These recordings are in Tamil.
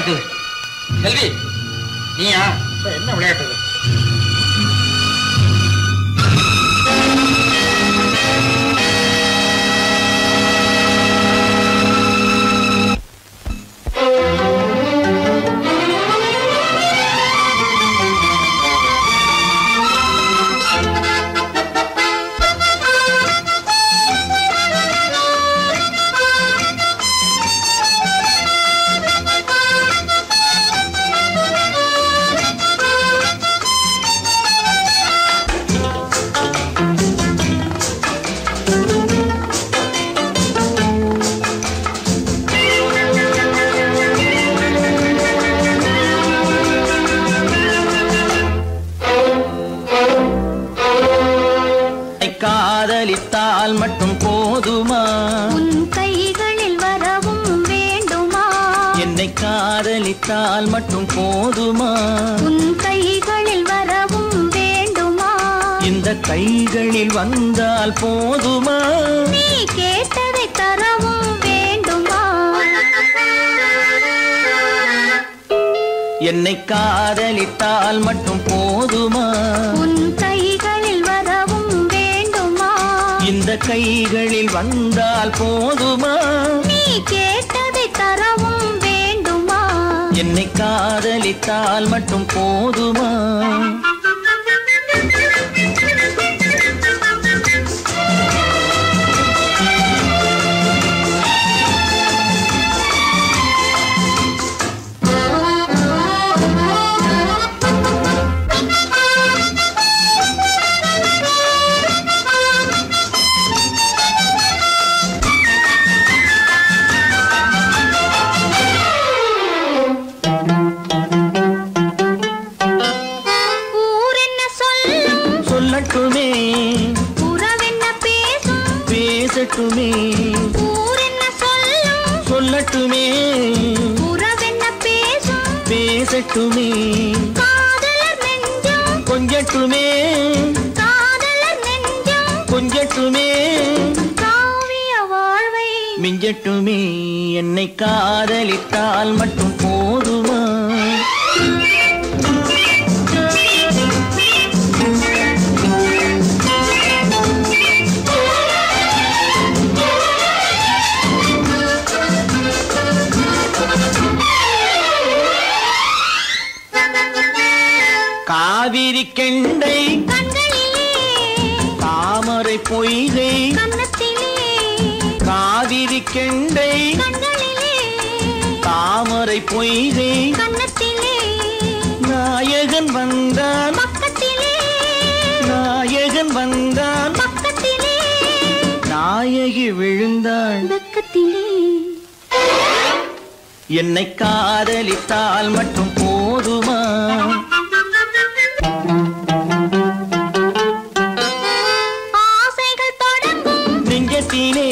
நடக்குது? செல்வி, நீயா? என்ன விளையாட்டு? காதலித்தால் மட்டும் போதுமா? உன் கைகளில் வரவும் வேண்டுமா? என்னை காதலித்தால் மட்டும் போதுமா? உன் கைகளில் வரவும் வேண்டுமா? இந்த கைகளில் வந்தால் போதுமா? நீ கேட்டதை தரவும் வேண்டுமா? என்னை காதலித்தால் மட்டும் போதுமா? உன் கைகளில் வரவும் வேண்டுமா? இந்த கைகளில் வந்தால் போதுமா? நீ கேட்டதை தரவும் வேண்டுமா? என்னை காதலித்தால் மட்டும் போதுமா? சொல்லட்டுமே, உறவென்ன பேசும் பேசட்டுமே. ஊர் என்ன சொல்லும், சொல்லட்டுமே, உறவென்ன பேசும் பேசட்டுமே. காதலர் நெஞ்சம் கொஞ்சட்டுமே, காதலர் நெஞ்சம் கொஞ்சட்டுமே. காவிய வாழ்வை மிஞ்சட்டுமே. என்னை காதலித்தால் மட்டும் போதுமா? காவிரி கெண்டை கண்களிலே, தாமரை பொய்கை கன்னத்திலே. காவிரி கெண்டை கண்களிலே, தாமரை பொய்கை கன்னத்திலே. நாயகன் வந்தான் பக்கத்திலே, நாயகன் வந்தான் பக்கத்திலே. நாயகி விழுந்தாள் பக்கத்திலே. என்னை காதலித்தால் மட்டும் போதுமா? ஆசைகள் தொடங்கும் நெஞ்சத்திலே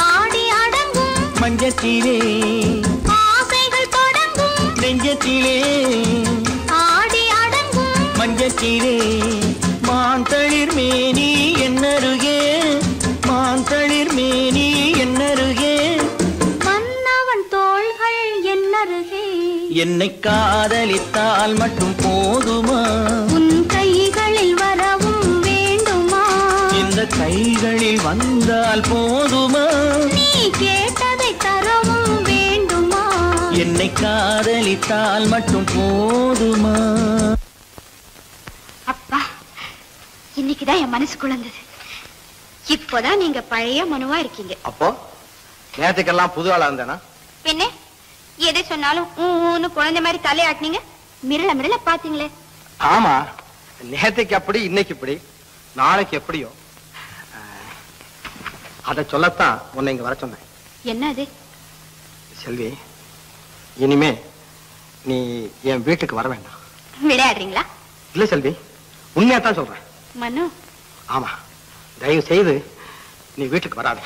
ஆடி அடங்கும், மஞ்சத்திலே. ஆசைகள் தொடங்கும் நெஞ்சத்திலே ஆடி அடங்கும். மஞ்சத்திலே. மாந்தளிர் மேனி என்னருகே, மாந்தளிர் மேனி என்னருகே. மன்னவன் தோள்கள் என்னருகே. என்னை காதலித்தால் மட்டும் போதுமா? உன் கைகளில் வரவும் வேண்டுமா? இந்த கைகளில் வந்தால் போதுமா? நீ கேட்டதை தரவும் வேண்டுமா? என்னை காதலித்தால் மட்டும் போதுமா? அப்பா, இன்னைக்குதான் என் மனசு குழந்தது. இப்போதான் நீங்க பழைய மனுவா இருக்கீங்க. அப்போ நேரத்துக்கெல்லாம் புது ஆளா இருந்தேனா? பின்ன எதை சொன்னாலும் ஊன்னு குழந்தை மாதிரி தலையாட்டினீங்க. மிரள மிரள பாத்தீங்களே. ஆமா, நேரத்துக்கு அப்படி, இன்னைக்கு இப்படி, நாளைக்கு எப்படியோ. அதை சொல்லத்தான் உன்னை இங்க வர சொன்னேன். என்ன அது? செல்வி, இனிமே நீ என் வீட்டுக்கு வர வேண்டாம். விளையாடுறீங்களா? இல்ல செல்வி, உண்மையா தான் சொல்றேன். மனு, ஆமா, தயவு செய்து நீ வீட்டுக்கு வராத.